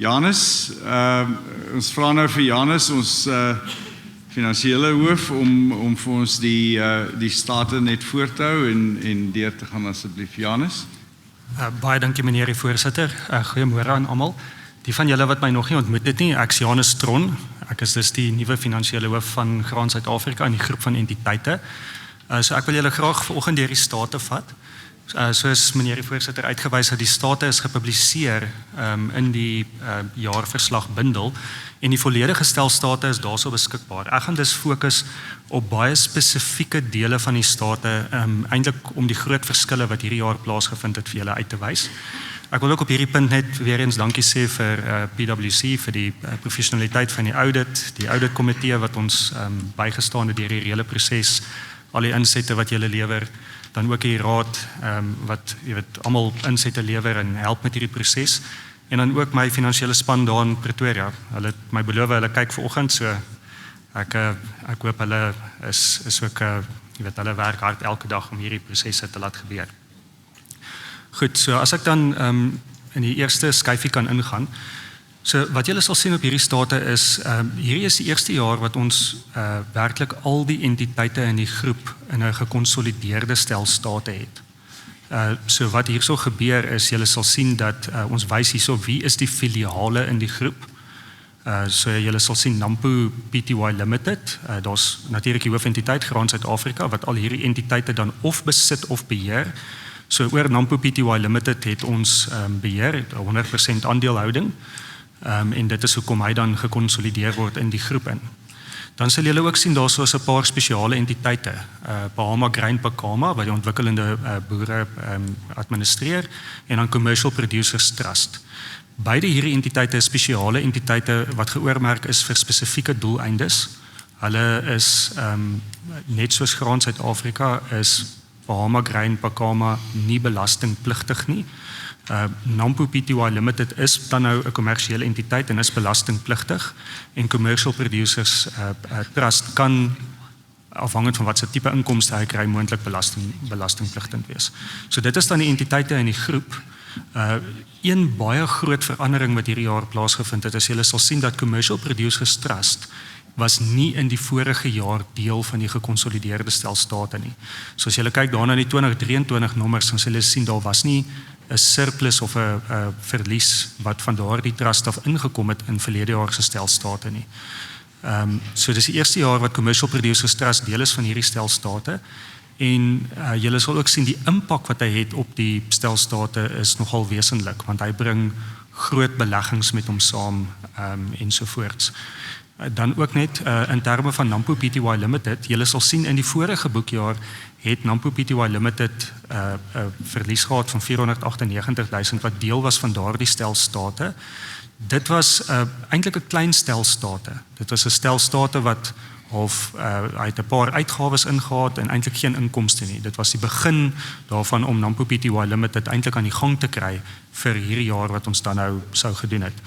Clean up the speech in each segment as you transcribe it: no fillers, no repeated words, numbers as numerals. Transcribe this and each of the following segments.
Janus, ons vra nou vir Janus, ons finansiële hoof, om vir ons die state net voor te hou en deur te gaan asseblief, Janus. Baie dankie meneer die voorsitter. Goeiemôre aan almal. Die van julle wat my nog nie ontmoet het nie, ek is Janus Tron. Ek is dus die nuwe finansiële hoof van Graan Suid-Afrika in die groep van entiteite. So ek wil julle graag vanoggend deur die state vat. Soos meneer die voorsitter uitgewys het, die state is gepubliseer in die jaarverslag bundel en die volledige stel state is daarso beskikbaar. Ek gaan dus fokus op baie spesifieke dele van die state, eintlik om die groot verskille wat hierdie jaar plaasgevind het vir julle uit te wys. Ek wil ook op hierdie punt net weer eens dankie sê vir PwC, vir die professionaliteit van die auditkomitee wat ons bygestaan het deur die hele proses, al die insette wat julle lewer, dan ook die raad wat almal insette lewer en help met hierdie proses. En dan ook my finansiële span daar in Pretoria. Hulle het my beloof, hulle kyk vanoggend, so ek hoop hulle is ook hulle werk hard elke dag om hierdie prosesse te laat gebeur. Goed, so as ek dan in die eerste skyfie kan ingaan. So wat julle sal sien op hierdie state is, hierdie is die eerste jaar wat ons werklik al die entiteite in die groep in 'n gekonsolideerde stel state het. So wat hierso gebeur is, julle sal sien dat ons wys hierso wie is die filiale in die groep. So julle sal sien Nampo Pty Limited, daar's natuurlik die hoofentiteit Graan Suid-Afrika wat al hierdie entiteite dan of besit of beheer. So oor Nampo Pty Limited het ons beheer, 100% aandeelhouding. En dit is hoekom hy dan gekonsolideer word in die groep in. Dan sal julle ook sien daar so 'n paar spesiale entiteite. Bahama Grain Pakama wat die ontwikkelende boere administreer en dan Commercial Producers Trust. Beide hierdie entiteite is spesiale entiteite wat geoormerk is vir spesifieke doeleindes. Hulle is net soos Graan Suid-Afrika is Bahama Grain Pakama nie belastingpligtig nie. Nampo Pty Limited is dan nou 'n kommersiële entiteit en is belastingpligtig en Commercial Producers Trust kan afhangend van wat se tipe inkomste hy kry moontlik belastingpligtig wees. So dit is dan die entiteite in die groep. Een baie groot verandering wat hierdie jaar plaasgevind het, is julle sal sien dat Commercial Producers Trust was nie in die vorige jaar deel van die gekonsolideerde stel state nie. So as julle kyk daarna die 2023 nommers, dan sal julle sien daar was nie 'n surplus of 'n verlies wat van daardie trust af ingekom het in verlede jaar se stel state nie. So dis die eerste jaar wat Commercial Producers Trust deel is van hierdie stel state en julle sal ook sien die impak wat hy het op die stel state is nogal wesentlik want hy bring groot beleggings met hom saam ensovoorts. Dan ook net in terme van Nampo Pty Limited, julle sal sien in die vorige boekjaar het Nampo Pty Limited 'n verlies gehad van 498.000 wat deel was van daardie stel state. Dit was eintlik 'n klein stel state. Dit was 'n stel state wat hy het 'n paar uitgawes ingehaat en eintlik geen inkomste nie. Dit was die begin daarvan om Nampo Pty Limited eintlik aan die gang te kry vir hierdie jaar wat ons dan nou sou gedoen het.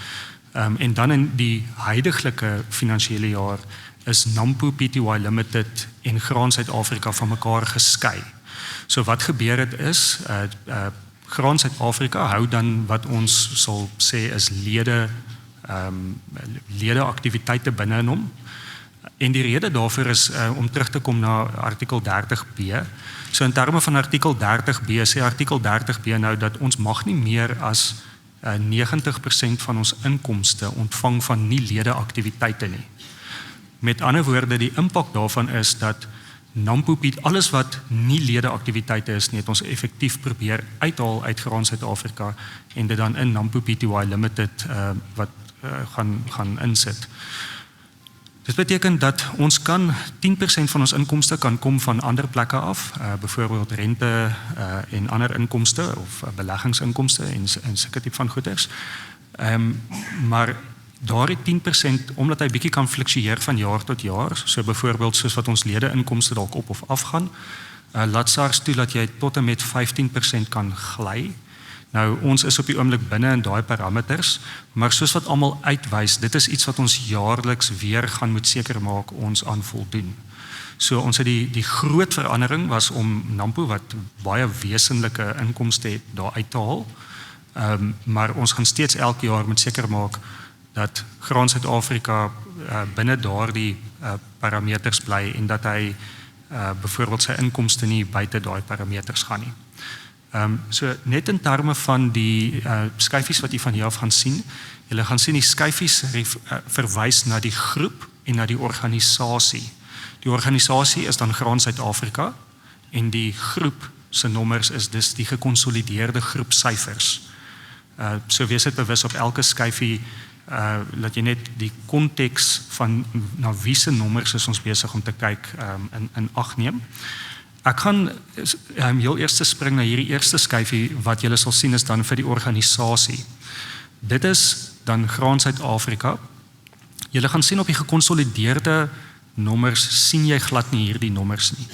En dan in die huidige finansiële jaar is Nampo Pty Limited en Graan Suid-Afrika van mekaar geskei. So wat gebeur het is, Graan Suid-Afrika hou dan wat ons sal sê is lede aktiwiteite binne in hom. En die rede daarvoor is om terug te kom na artikel 30B. So in terme van artikel 30B sê artikel 30B nou dat ons mag nie meer as 90% van ons inkomste ontvang van nie lede aktiwiteite nie. Met ander woorde, die impak daarvan is dat Nampo Pty, alles wat nie lede aktiwiteite is nie, het ons effektief probeer uithaal uit Graan Suid-Afrika en dit dan in Nampo Pty Limited gaan insit. Dit beteken dat ons kan 10% van ons inkomste kan kom van ander plekke af, byvoorbeeld rente en ander inkomste of beleggingsinkomste en sulke tipe van goederes. Maar daardie 10%, omdat hy bietjie kan fluktueer van jaar tot jaar, so byvoorbeeld soos wat ons lede inkomste dalk op of af gaan, laat SARS toe dat jy tot en met 15% kan gly. Nou ons is op die oomblik binne in daai parameters, maar soos wat almal uitwys, dit is iets wat ons jaarliks weer gaan moet seker maak ons aan voldoen. So ons het die groot verandering was om Nampo wat baie wesenlike inkomste het daar uit te haal. Maar ons gaan steeds elke jaar moet seker maak dat Graan Suid-Afrika binne daardie parameters bly en dat hy byvoorbeeld sy inkomste nie buite daai parameters gaan nie. So net in terme van die skyfies wat jy van hier af gaan sien, julle gaan sien die skyfies verwys na die groep en na die organisasie. Die organisasie is dan Graan Suid-Afrika en die groep se nommers is dus die gekonsolideerde groep syfers. So wees dit bewus op elke skyfie dat jy net die konteks van na wie se nommers is ons besig om te kyk in ag neem. Ek gaan heel eers spring na hierdie eerste skyfie wat julle sal sien is dan vir die organisasie. Dit is dan Graan Suid-Afrika. Julle gaan sien op die gekonsolideerde nommers sien jy glad nie hierdie nommers nie.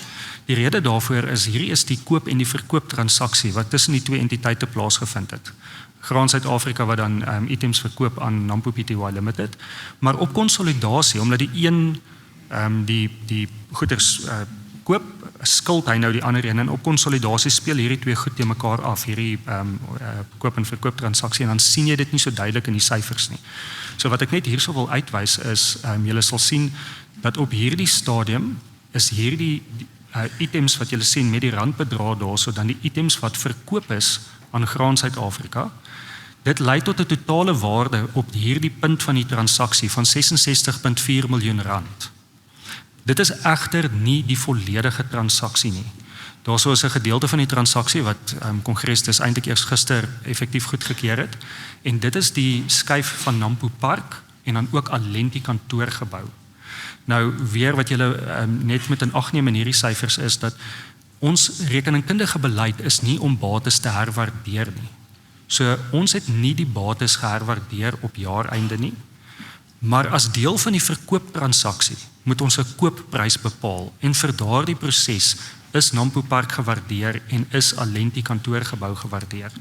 Die rede daarvoor is hierdie is die koop en die verkoop transaksie wat tussen die twee entiteite plaasgevind het. Graan Suid-Afrika wat dan items verkoop aan Nampo Pty Limited, maar op konsolidasie omdat die een die goederes koop, skuld hy nou die ander een en op konsolidasie speel hierdie twee goed te mekaar af, hierdie koop en verkoop transaksie en dan sien jy dit nie so duidelik in die syfers nie. So wat ek net hierso wil uitwys is julle sal sien dat op hierdie stadium is hierdie items wat julle sien met die randbedrag daarso dan die items wat verkoop is aan Graan Suid-Afrika. Dit lei tot 'n totale waarde op hierdie punt van die transaksie van 66.4 miljoen rand. Dit is egter nie die volledige transaksie nie. Daarso is 'n gedeelte van die transaksie wat Kongres dis eintlik eers gister effektief goedgekeur het en dit is die skuif van Nampo Park en dan ook Alenti kantoorgebou. Nou weer wat julle net met in ag neem in hierdie syfers is dat ons rekeningkundige beleid is nie om bates te herwaardeer nie. So ons het nie die bates geherwaardeer op jaareinde nie, maar as deel van die verkooptransaksie moet ons 'n koopprys bepaal en vir daardie proses is Nampo Park gewaardeer en is Alenti kantoorgebou gewaardeer.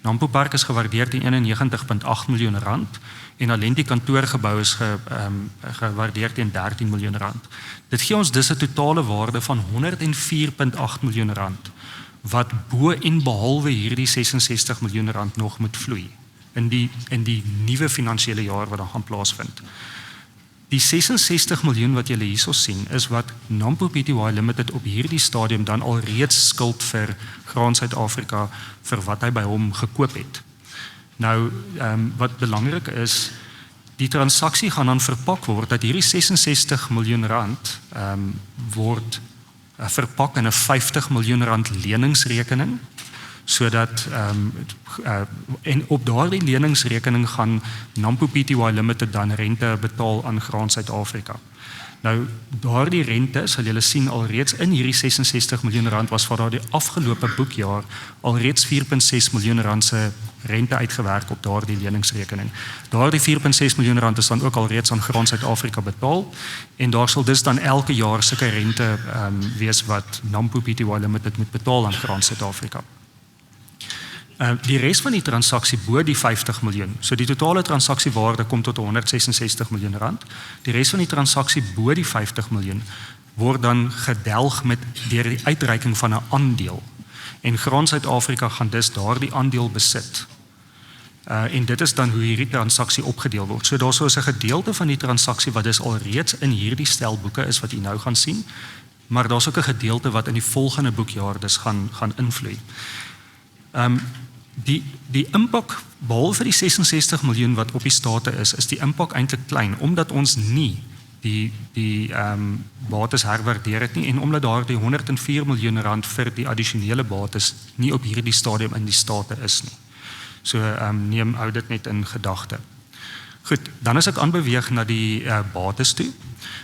Nampo Park is gewaardeer teen 91.8 miljoen rand en Alenti kantoorgebou is gewaardeer teen 13 miljoen rand. Dit gee ons dus 'n totale waarde van 104.8 miljoen rand wat bo en behalwe hierdie 66 miljoen rand nog moet vloei in die nuwe finansiële jaar wat dan gaan plaasvind. Die 66 miljoen wat julle hierso sien is wat Nampo Pty Limited op hierdie stadium dan alreeds skuld vir Graan Suid-Afrika vir wat hy by hom gekoop het. Nou wat belangrik is, die transaksie gaan dan verpak word dat hierdie 66 miljoen rand word verpak in 'n 50 miljoen rand leningsrekening sodat en op daardie leningsrekening gaan Nampo Pty Limited dan rente betaal aan Graan Suid-Afrika. Nou daardie rente sal julle sien alreeds in hierdie 66 miljoen rand was vir daardie afgelope boekjaar alreeds 4.6 miljoen rand se rente uitgewerk op daardie leningsrekening. Daardie 4.6 miljoen rand is dan ook alreeds aan Graan Suid-Afrika betaal en daar sal dus dan elke jaar sulke rente wees wat Nampo Pty Limited moet betaal aan Graan Suid-Afrika. Die res van die transaksie bo die 50 miljoen. So die totale transaksiewaarde kom tot 166 miljoen rand. Die res van die transaksie bo die 50 miljoen word dan gedelg met deur die uitreiking van 'n aandeel. En Graan Suid-Afrika gaan dus daardie aandeel besit. En dit is dan hoe hierdie transaksie opgedeel word. So daarso is 'n gedeelte van die transaksie wat dus alreeds in hierdie stelboeke is wat u nou gaan sien, maar daar's ook 'n gedeelte wat in die volgende boekjaar dus gaan invloei. Die impak behalwe die 66 miljoen wat op die state is die impak eintlik klein omdat ons nie die bates herwaardeer het nie en omdat daar die 104 miljoen rand vir die addisionele bates nie op hierdie stadium in die state is nie. So neem ou dit net in gedagte. Goed, dan is ek aanbeweeg na die bates toe.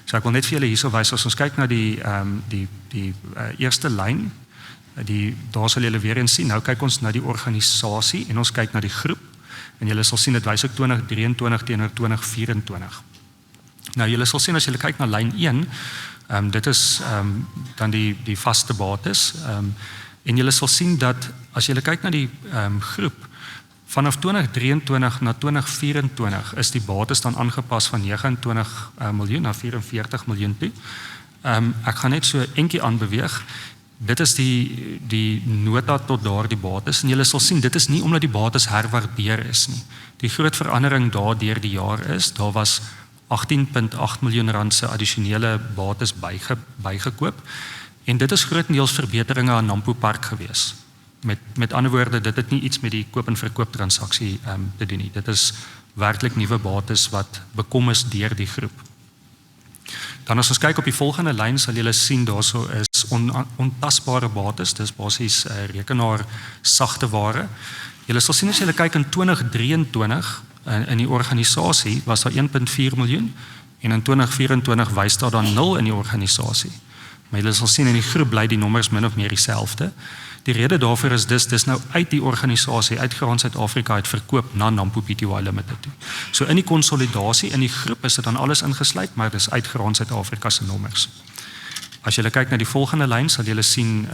So ek wil net vir julle hierso wys as ons kyk na die eerste lyn. Daar sal julle weer eens sien, nou kyk ons na die organisasie en ons kyk na die groep en julle sal sien dit wys ook 2023 teenoor 2024. Nou julle sal sien as julle kyk na lyn 1, dit is dan die vaste bates en julle sal sien dat as julle kyk na die groep vanaf 2023 na 2024 is die bates dan aangepas van 29 miljoen na 44 miljoen toe. Ek gaan net so eentjie aanbeweeg. Dit is die nota tot daardie bates en julle sal sien dit is nie omdat die bates herwaardeer is nie. Die groot verandering daar deur die jaar is, daar was 18.8 miljoen rand se addisionele bates bygekoop en dit is grootendeels verbeteringe aan Nampo Park gewees. Met ander woorde, dit het nie iets met die koop en verkoop transaksie te doen nie. Dit is werklik nuwe bates wat bekom is deur die groep. Dan as ons kyk op die volgende lyn sal julle sien daarso is ontasbare bates, dis basies rekenaar sagte ware. Julle sal sien as julle kyk in 2023 in die organisasie was daar 1.4 miljoen en in 2024 wys daar dan 0 in die organisasie. Maar julle sal sien in die groep bly die nommers min of meer dieselfde. Die rede daarvoor is dis nou uit die organisasie, uit Graan Suid-Afrika uit verkoop na Nampo Pty Limited toe. So in die konsolidasie in die groep is dit dan alles ingesluit, maar dis uit Graan Suid-Afrika se nommers. As julle kyk na die volgende lyn, sal julle sien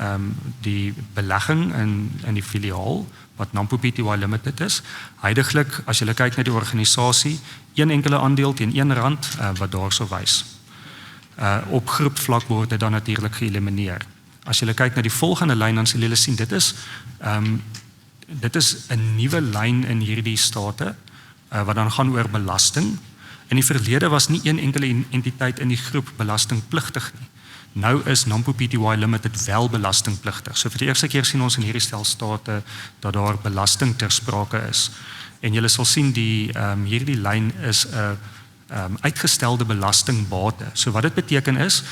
die belegging in die filiaal wat Nampo Pty Limited is. Huidiglik, as julle kyk na die organisasie, een enkele aandeel teen R1 wat daarso wys. Op groepvlak word dit dan natuurlik geëlimineer. As julle kyk na die volgende lyn, dan sal julle sien dit is 'n nuwe lyn in hierdie state wat dan gaan oor belasting. In die verlede was nie een enkele entiteit in die groep belastingpligtig nie. Nou is Nampo Pty Limited wel belastingpligtig. So vir die eerste keer sien ons in hierdie stel state dat daar belasting ter sprake is. En julle sal sien hierdie lyn is 'n uitgestelde belastingbate. So wat dit beteken is,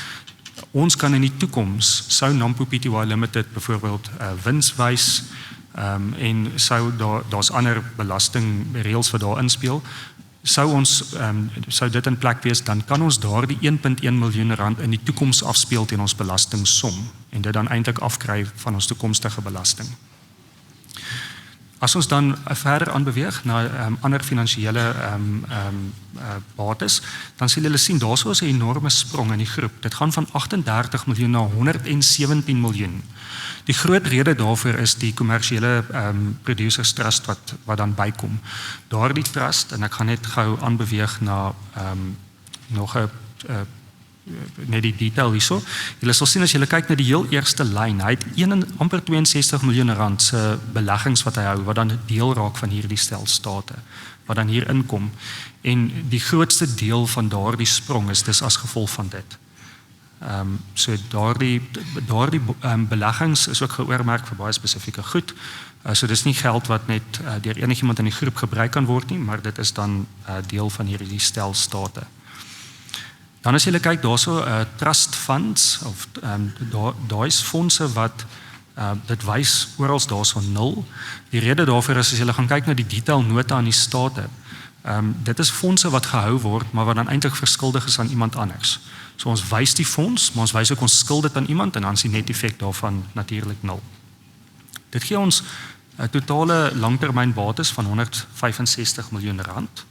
ons kan in die toekoms sou Nampo Pty Limited byvoorbeeld wins wys en sou daar's ander belastingreëls wat daar inspel. Sou dit in plek wees, dan kan ons daardie 1.1 miljoen rand in die toekoms afspeel teen ons belastingsom en dit dan eintlik afkry van ons toekomstige belasting. As ons dan verder aanbeweeg na ander finansiële bates, dan sal julle sien daarso is 'n enorme sprong in die groep. Dit gaan van 38 miljoen na 117 miljoen. Die groot rede daarvoor is die kommersiële producers trust wat dan bykom. Daardie trust, en ek gaan net gou aanbeweeg na nog 'n net die detail hierso. Julle sal sien as julle kyk na die heel eerste lyn, hy het amper 62 miljoen rand se beleggings wat hy hou, wat dan deel raak van hierdie stel state, wat dan hier inkom. En die grootste deel van daardie sprong is dis as gevolg van dit. So daardie beleggings is ook geoormerk vir baie spesifieke goed. So dis nie geld wat net deur enigiemand in die groep gebruik kan word nie, maar dit is dan deel van hierdie stel state. Dan as jy kyk daarso trust funds of daai fondse wat dit wys oral daarso 0. Die rede daarvoor is as jy gaan kyk na die detail nota aan die state. Dit is fondse wat gehou word, maar wat dan eintlik verskuldig is aan iemand anders. So ons wys die fonds, maar ons wys ook ons skuld dit aan iemand en dan is die net effek daarvan natuurlik 0. Dit gee ons 'n totale langtermynbates van 165 miljoen rand.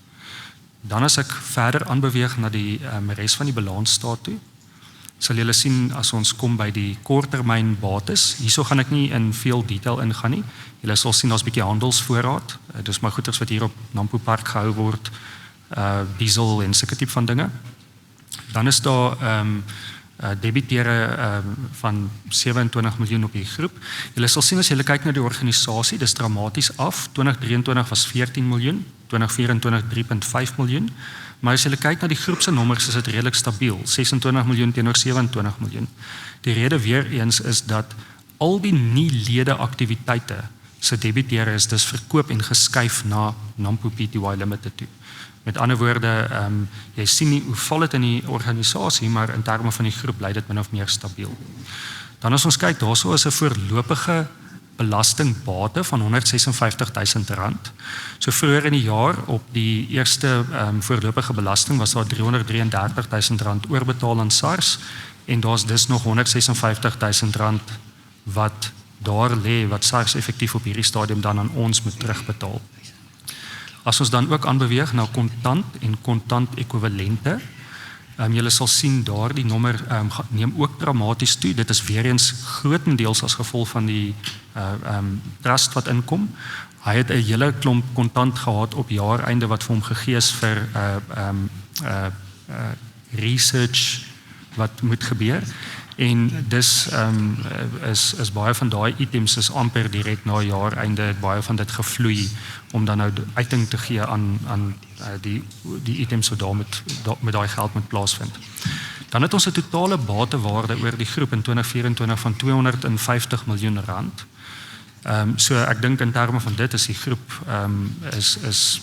Dan as ek verder aanbeweeg na die res van die balansstaat toe, sal julle sien as ons kom by die korttermynbates. Hierso gaan ek nie in veel detail ingaan nie. Julle sal sien daar's 'n bietjie handelsvoorraad. Dis maar goeders wat hier op Nampo Park gehou word, diesel en sulke tipe van dinge. Dan is daar debiteure van 27 miljoen op die groep. Julle sal sien as julle kyk na die organisasie, dis dramaties af. 2023 was 14 miljoen, 2024 3.5 miljoen. Maar as julle kyk na die groep se nommers, is dit redelik stabiel, 26 miljoen teenoor 27 miljoen. Die rede weer eens is dat al die nie lede aktiwiteite se debiteure is dus verkoop en geskuif na Nampo Pty Limited toe. Met ander woorde, jy sien nie hoe val dit in die organisasie, maar in terme van die groep bly dit min of meer stabiel. Dan as ons kyk, daarso is 'n voorlopige belastingbate van 156 000 rand. So vroeër in die jaar op die eerste voorlopige belasting was daar 333 000 rand oorbetaal aan SARS en daar's dus nog 156 000 rand wat daar lê wat SARS effektief op hierdie stadium dan aan ons moet terugbetaal. As ons dan ook aanbeweeg na kontant en kontant ekwivalente, julle sal sien daar die nommer neem ook dramaties toe. Dit is weer eens grootendeels as gevolg van die trust wat inkom. Hy het 'n hele klomp kontant gehad op jaareinde wat vir hom gegee is vir research wat moet gebeur. En dis is baie van daai items is amper direk na jaareinde het baie van dit gevloei om dan nou uiting te gee aan die items wat met daai geld moet plaasvind. Dan het ons 'n totale batewaarde oor die groep in 2024 van R250 miljoen. So ek dink in terme van dit is die groep is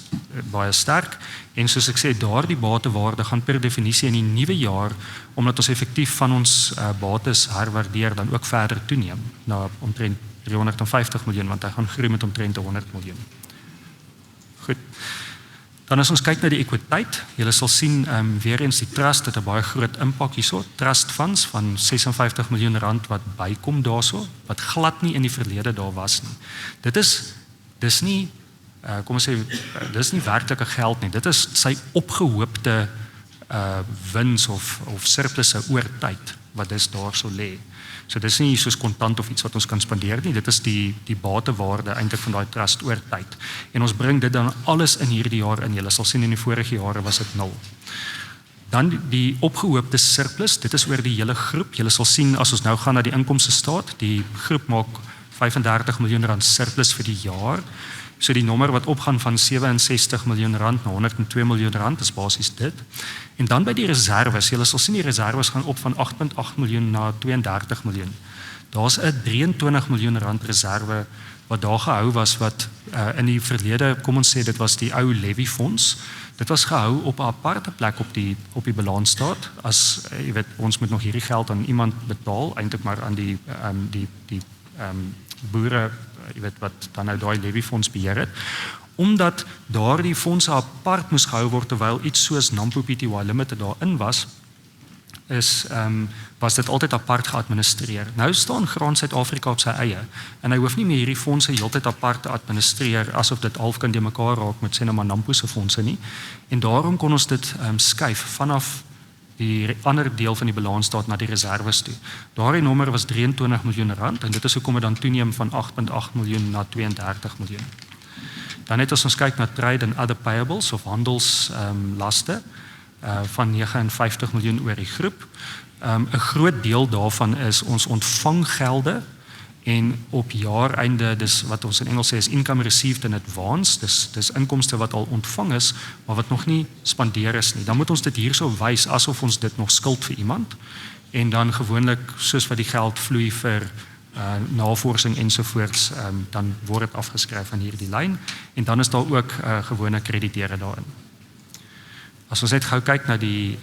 baie sterk en soos ek sê daardie batewaarde gaan per definisie in die nuwe jaar omdat ons effektief van ons bates herwaardeer dan ook verder toeneem na omtrent 350 miljoen want hy gaan groei met omtrent 100 miljoen. Goed. Dan as ons kyk na die ekwiteit, julle sal sien weer eens die trust het 'n baie groot impak hierso. Trust funds van R56 miljoen wat bykom daarso, wat glad nie in die verlede daar was nie. Dis nie kom ons sê dis nie werklike geld nie. Dit is sy opgehoopte wins of surplusse oor tyd wat dis daarso lê. So dis nie soos kontant of iets wat ons kan spandeer nie, dit is die batewaarde eintlik van daai trust oor tyd. En ons bring dit dan alles in hierdie jaar in. Julle sal sien in die vorige jare was dit 0. Dan die opgehoopte surplus, dit is oor die hele groep. Julle sal sien as ons nou gaan na die inkomste staat, die groep maak R35 miljoen surplus vir die jaar. So die nommer wat opgaan van R67 miljoen na R102 miljoen is basies dit. En dan by die reserves, julle sal sien die reserves gaan op van 8.8 miljoen na 32 miljoen. Daar's 'n R23 miljoen reserve wat daar gehou was wat in die verlede, kom ons sê dit was die ou levy fonds. Dit was gehou op 'n aparte plek op die balansstaat as jy weet ons moet nog hierdie geld aan iemand betaal, eintlik maar aan die boere jy weet wat dan nou daai levy fonds beheer het, omdat daardie fondse apart moes gehou word terwyl iets soos Nampo Pty Limited daarin was dit altyd apart geadministreer. Nou staan Graan Suid-Afrika op sy eie en hy hoef nie meer hierdie fondse heeltyd apart te administreer asof dit half kan de mekaar raak met sê nou maar Nampo se fondse nie. En daarom kon ons dit skuif vanaf die ander deel van die balansstaat na die reserves toe. Daardie nommer was R23 miljoen en dit is hoekom dit dan toeneem van 8.8 miljoen na 32 miljoen. Dan het ons kyk na trade and other payables of handelslaste van 59 miljoen oor die groep. 'n Groot deel daarvan is ons ontvanggelde en op jaareinde dis wat ons in Engels sê is income received in advance, dis inkomste wat al ontvang is, maar wat nog nie spandeer is nie. Dan moet ons dit hierso wys asof ons dit nog skuld vir iemand en dan gewoonlik soos wat die geld vloei vir navorsing ensovoorts, dan word dit afgeskryf aan hierdie lyn en dan is daar ook gewone krediteure daarin. As ons net gou kyk na die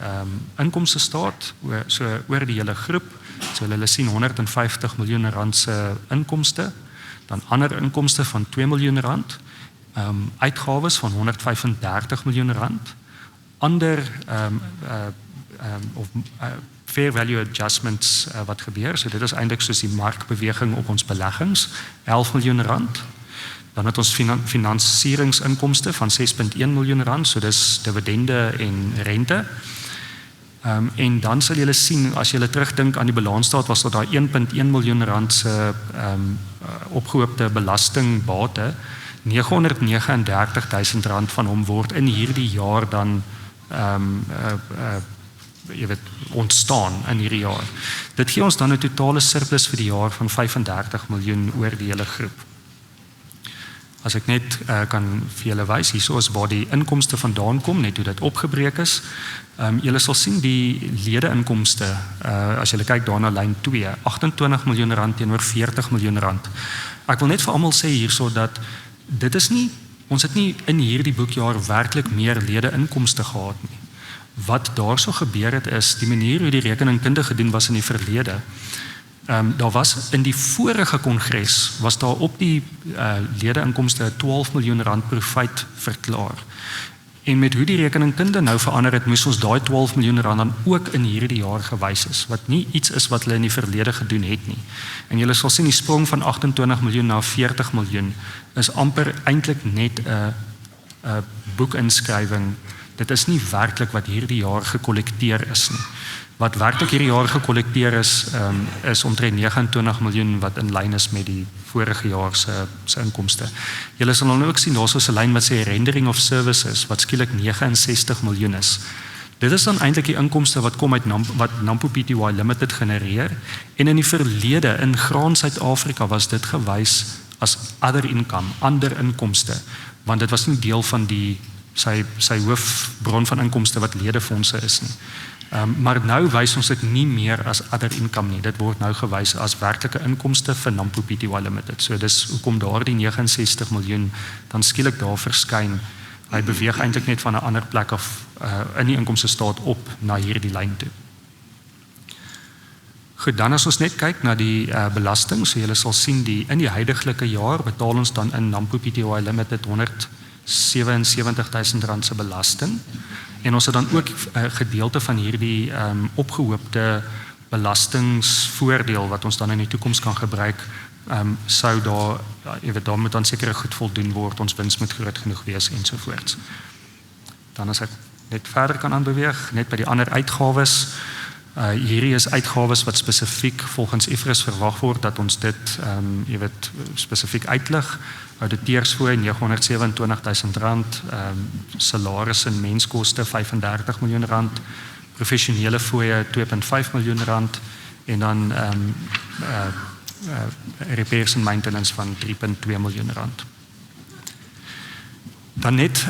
inkomste staat, oor die hele groep, so hulle sien R150 miljoen se inkomste, dan ander inkomste van R2 miljoen, uitgawes van R135 miljoen, ander fair value adjustments wat gebeur, so dit is eintlik soos die markbeweging op ons beleggings, R11 miljoen, dan het ons finansieringsinkomste van R6.1 miljoen, so dis dividende en rente. En dan sal julle sien, as julle terugdink aan die balansstaat, was daar R1.1 miljoen se opgehoopte belastingbate, R939.000 van hom word in hierdie jaar dan jy weet, ontstaan in hierdie jaar. Dit gee ons dan 'n totale surplus vir die jaar van R35 miljoen oor die hele groep. As ek net kan vir julle wys, hierso is waar die inkomste vandaan kom, net hoe dit opgebreek is. Julle sal sien die lede-inkomste, as julle kyk daarna lyn 2, R28 miljoen teenoor R40 miljoen. Ek wil net vir almal sê hierso dat dit is nie, ons het nie in hierdie boekjaar werklik meer lede-inkomste gehad nie. Wat daarso gebeur het is, die manier hoe die rekeningkunde gedoen was in die verlede, daar was in die vorige kongres, was daar op die lede-inkomste R12 miljoen profijt verklaar. En met hoe die rekeningkunde nou verander het, moes ons daai R12 miljoen dan ook in hierdie jaar gewys is, wat nie iets is wat hulle in die verlede gedoen het nie. En julle sal sien die sprong van 28 miljoen na 40 miljoen is amper eintlik net 'n boekinskrywing. Dit is nie werklik wat hierdie jaar gekollekteer is nie. Wat werklik hierdie jaar gekollekteer is omtrent 29 miljoen wat in lyn is met die vorige jaar se inkomste. Julle sal nou ook sien daar's 'n lyn wat sê rendering of services wat skielik 69 miljoen is. Dit is dan eintlik die inkomste wat kom uit wat Nampo Pty Limited genereer, en in die verlede in Graan Suid-Afrika was dit gewys as other income, ander inkomste, want dit was nie deel van sy hoofbron van inkomste wat ledefondse is nie. Maar nou wys ons dit nie meer as other income nie. Dit word nou gewys as werklike inkomste vir Nampo Pty Limited. So dis hoekom daar die 69 miljoen dan skielik daar verskyn. Hy beweeg eintlik net van 'n ander plek af in die inkomste staat op na hierdie lyn toe. Goed, dan as ons net kyk na die belasting, so julle sal sien in die huidigelike jaar betaal ons dan in Nampo Pty Limited R177,000 se belasting. En ons het dan ook 'n gedeelte van hierdie opgehoopte belastingsvoordeel wat ons dan in die toekoms kan gebruik, sou daar moet dan sekere goed voldoen word, ons wins moet groot genoeg wees ensovoorts. Dan as ek net verder kan aanbeweeg, net by die ander uitgawes. Hierdie is uitgawes wat spesifiek volgens IFRS verwag word dat ons dit spesifiek uitlig. Auditeursfooi R927,000, salaris en menskoste R35 miljoen, professionele fooie R2,5 miljoen en dan repairs en maintenance van R3,2 miljoen. Dan net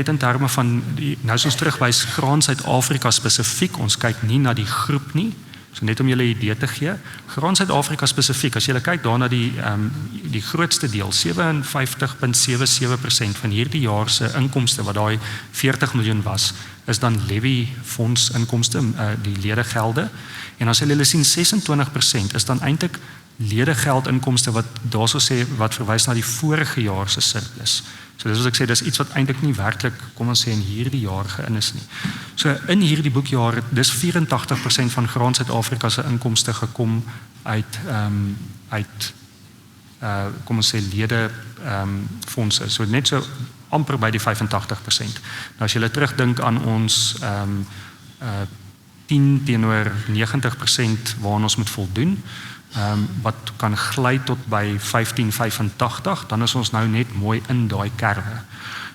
in terme van nou is ons terugwys Graan Suid-Afrika spesifiek, ons kyk nie na die groep nie, so net om julle 'n idee te gee. Graan Suid-Afrika spesifiek, as julle kyk daarna die grootste deel, 57,77% van hierdie jaar se inkomste wat daai 40 miljoen was, is dan levy fonds inkomste, die ledegelde. En as julle sien 26% is dan eintlik ledegeld inkomste wat daarso sê wat verwys na die vorige jaar se surplus. So dis wat ek sê, dis iets wat eintlik nie werklik, kom ons sê in hierdie jaar gein is nie. So in hierdie boekjaar, dis 84% van Graan Suid-Afrika se inkomste gekom uit kom ons sê lede fondse. So net so amper by die 85%. Nou as jy terugdink aan ons 10 teenoor 90% waaraan ons moet voldoen, wat kan gly tot by 15,85, dan is ons nou net mooi in daai kerwe.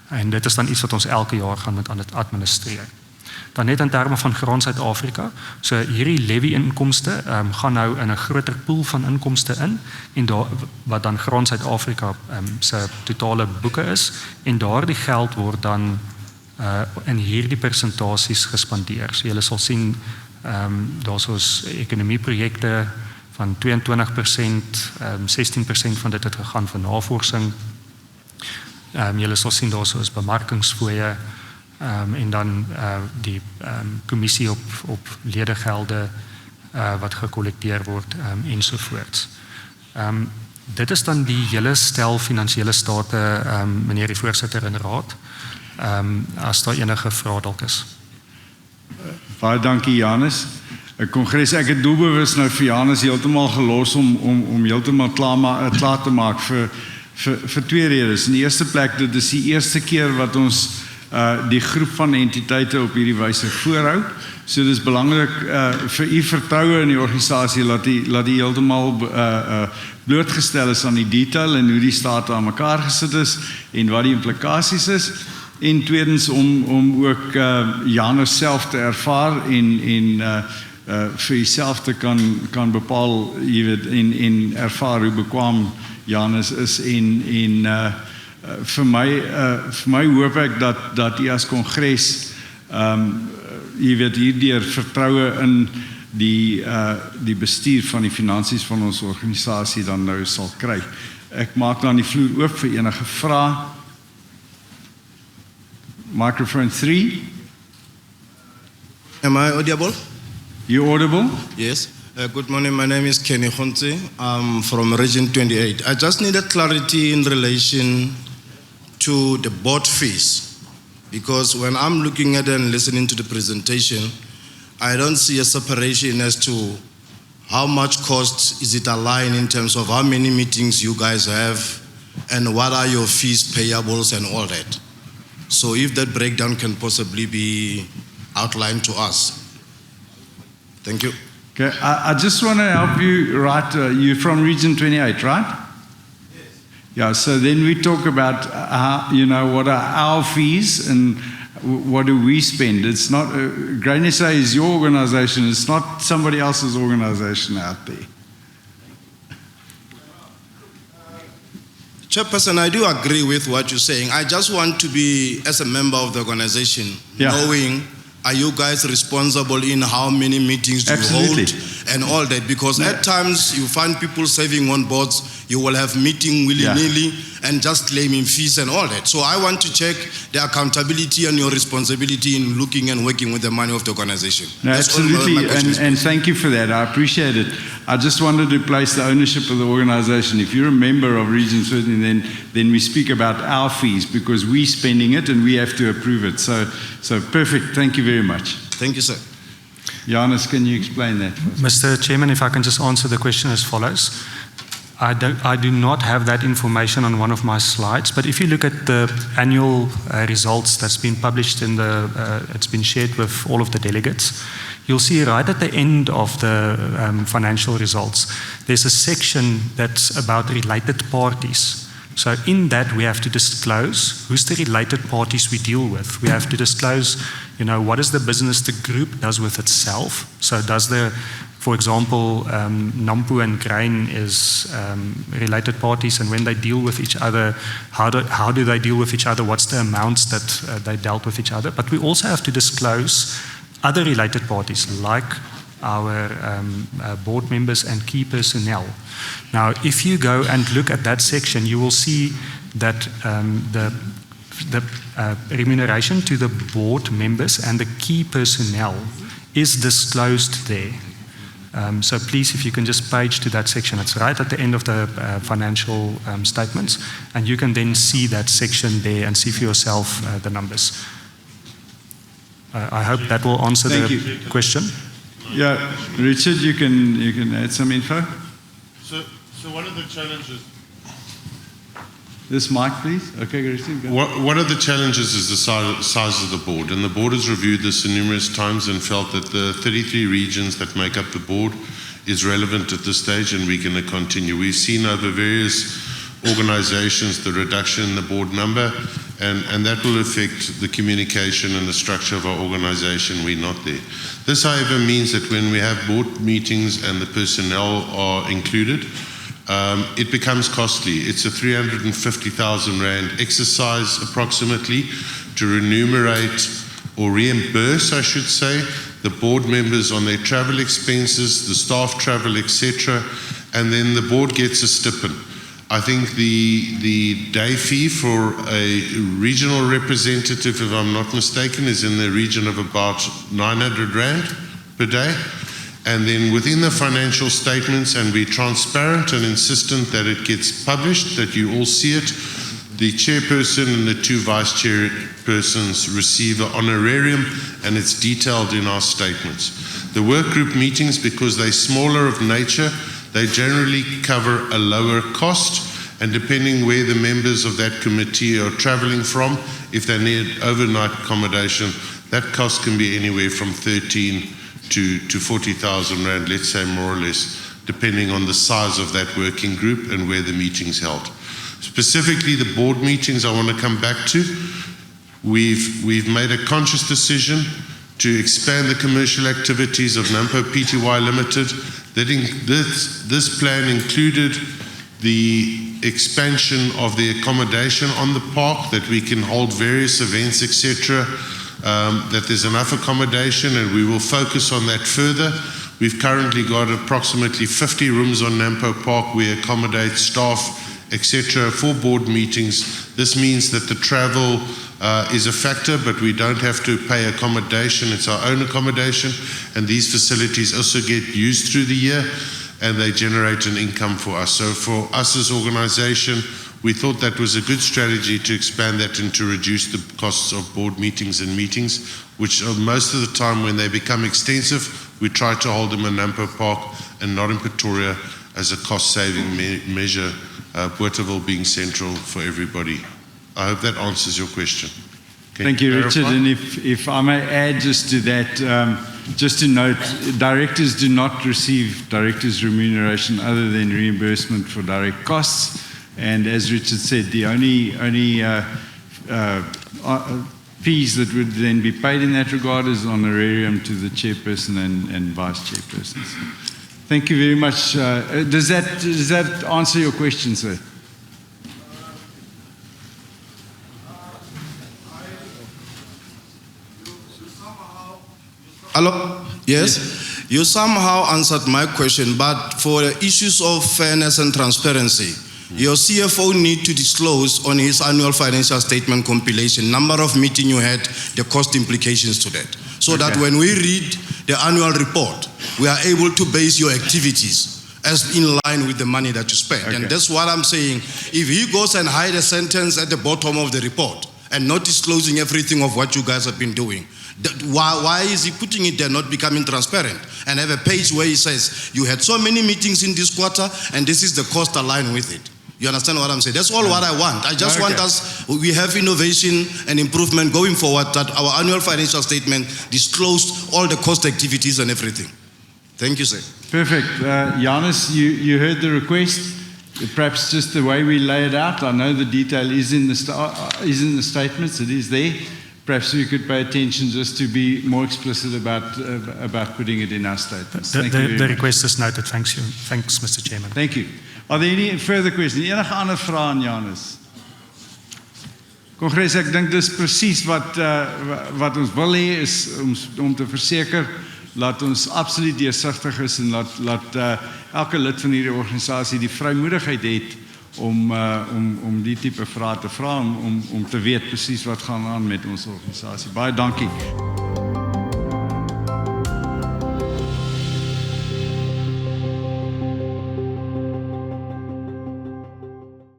En dit is dan iets wat ons elke jaar gaan moet administreer. Dan net in terme van Graan Suid-Afrika, so hierdie levy inkomste gaan nou in 'n groter pool van inkomste in, en wat dan Graan Suid-Afrika se totale boeke is, en daardie geld word dan in hierdie persentasies gespandeer. So julle sal sien, daar's ons ekonomieprojekte van 22%, 16% van dit het gegaan vir navorsing. Julle sal sien daar is bemarkingsfooie, en dan die kommissie op ledegelde wat gekollekteer word, ensovoorts. Dit is dan die hele stel finansiële state, meneer die voorsitter en raad, as daar enige vrae dalk is. Baie dankie Janus. 'n Kongres, ek het doelbewus nou vir Janus heeltemal gelos om heeltemal klaar te maak vir twee redes. In die eerste plek, dit is die eerste keer wat ons die groep van entiteite op hierdie wyse voorhou. So dit is belangrik vir u vertroue in die organisasie laat die heeltemal blootgestel is aan die detail en hoe die state aan mekaar gesit is en wat die implikasies is. En tweedens om ook Janus self te ervaar en vir jouself te kan bepaal, jy weet, en ervaar hoe bekwaam Janus is en vir my hoop ek dat u as kongres jy weet hierdeur vertroue in die bestuur van die finansies van ons organisasie dan nou sal kry. Ek maak dan die vloer oop vir enige vrae. Microphone 3. Am I audible? You audible? Yes. Good morning. My name is Kenny Khonte. I'm from Region 28. I just needed clarity in relation to the board fees, because when I'm looking at and listening to the presentation, I don't see a separation as to how much cost is it aligned in terms of how many meetings you guys have and what are your fees payables and all that. So if that breakdown can possibly be outlined to us. Thank you. Okay, I just want to help you, right? You're from Region 28, right? Yes. Yeah, so then we talk about, you know, what are our fees and what do we spend? It's not, Grain SA is your organization, it's not somebody else's organization out there. Chairperson, I do agree with what you're saying. I just want to be, as a member of the organization, knowing, are you guys responsible in how many meetings do you hold and all that? Because at times you find people serving on boards, you will have meeting willy-nilly and just claiming fees and all that. So I want to check the accountability and your responsibility in looking and working with the money of the organization. No, absolutely, and thank you for that. I appreciate it. I just wanted to place the ownership of the organization. If you're a member of Region 13, then we speak about our fees because we're spending it and we have to approve it. So perfect. Thank you very much. Thank you, sir. Janus, can you explain that for us? Mr. Chairman, if I can just answer the question as follows. I do not have that information on one of my slides, but if you look at the annual results that's been published in it's been shared with all of the delegates, you'll see right at the end of the financial results, there's a section that's about related parties. So in that we have to disclose who's the related parties we deal with. We have to disclose, what is the business the group does with itself. So for example, NAMPO and Grain is related parties, and when they deal with each other, how do they deal with each other? What's the amounts that they dealt with each other? But we also have to disclose other related parties, like our board members and key personnel. Now, if you go and look at that section, you will see that the remuneration to the board members and the key personnel is disclosed there. So please, if you can just page to that section, it's right at the end of the financial statements, and you can then see that section there and see for yourself the numbers. I hope that will answer the question. Yeah, Richard, you can add some info. So one of the challenges. This mic, please. Okay, Richard. Go. One of the challenges is the size of the board, and the board has reviewed this numerous times and felt that the 33 regions that make up the board is relevant at this stage, and we're going to continue. We've seen over various organizations the reduction in the board number, and that will affect the communication and the structure of our organization. We're not there. This, however, means that when we have board meetings and the personnel are included, it becomes costly. It's a 350,000 Rand exercise approximately to remunerate or reimburse, I should say, the board members on their travel expenses, the staff travel, etc., and then the board gets a stipend. I think the day fee for a regional representative, if I'm not mistaken, is in the region of about 900 Rand per day. And then within the financial statements, and we're transparent and insistent that it gets published, that you all see it, the chairperson and the two vice chairpersons receive an honorarium, and it's detailed in our statements. The work group meetings, because they're smaller of nature, they generally cover a lower cost, and depending where the members of that committee are traveling from, if they need overnight accommodation, that cost can be anywhere from 13 to 40,000 Rand, let's say more or less, depending on the size of that working group and where the meeting's held. Specifically, the board meetings I want to come back to. We've made a conscious decision to expand the commercial activities of NAMPO Pty Limited. This plan included the expansion of the accommodation on the park, that we can hold various events, etc., that there's enough accommodation, and we will focus on that further. We've currently got approximately 50 rooms on Nampo Park. We accommodate staff, etc., for board meetings. This means that the travel is a factor, but we don't have to pay accommodation. It's our own accommodation, and these facilities also get used through the year, and they generate an income for us. So for us as an organization, we thought that was a good strategy to expand that and to reduce the costs of board meetings and meetings, which most of the time when they become extensive, we try to hold them in Nampo Park and not in Pretoria as a cost-saving measure, Bothaville being central for everybody. I hope that answers your question. Thank you, Richard. And if I may add just to that, just to note, directors do not receive directors' remuneration other than reimbursement for direct costs. And as Richard said, the only fees that would then be paid in that regard as honorarium to the chairperson and vice chairpersons. Thank you very much. Does that answer your question, sir? Hello? Yes? You somehow answered my question, but for the issues of fairness and transparency, your CFO need to disclose on his annual financial statement compilation, number of meetings you had, the cost implications to that. So that when we read the annual report, we are able to base your activities as in line with the money that you spent. And that's what I'm saying. If he goes and hide a sentence at the bottom of the report and not disclosing everything of what you guys have been doing, why is he putting it there, not becoming transparent, and have a page where he says, you had so many meetings in this quarter, and this is the cost aligned with it. You understand what I'm saying? That's all what I want. I just want us, we have innovation and improvement going forward, that our annual financial statement disclosed all the cost activities and everything. Thank you, sir. Perfect. Janus, you heard the request. Perhaps just the way we lay it out. I know the detail is in the statements. It is there. Perhaps we could pay attention just to be more explicit about putting it in our statements. The request is noted. Thanks, Mr. Chairman. Thank you. Are there any further questions? Enige ander vrae aan Janus? Kongres, ek dink dis presies wat ons wil hê is om te verseker laat ons absoluut deursigtig is en laat elke lid van hierdie organisasie die vrymoedigheid het om die tipe vrae te vra om te weet presies wat gaan aan met ons organisasie. Baie dankie.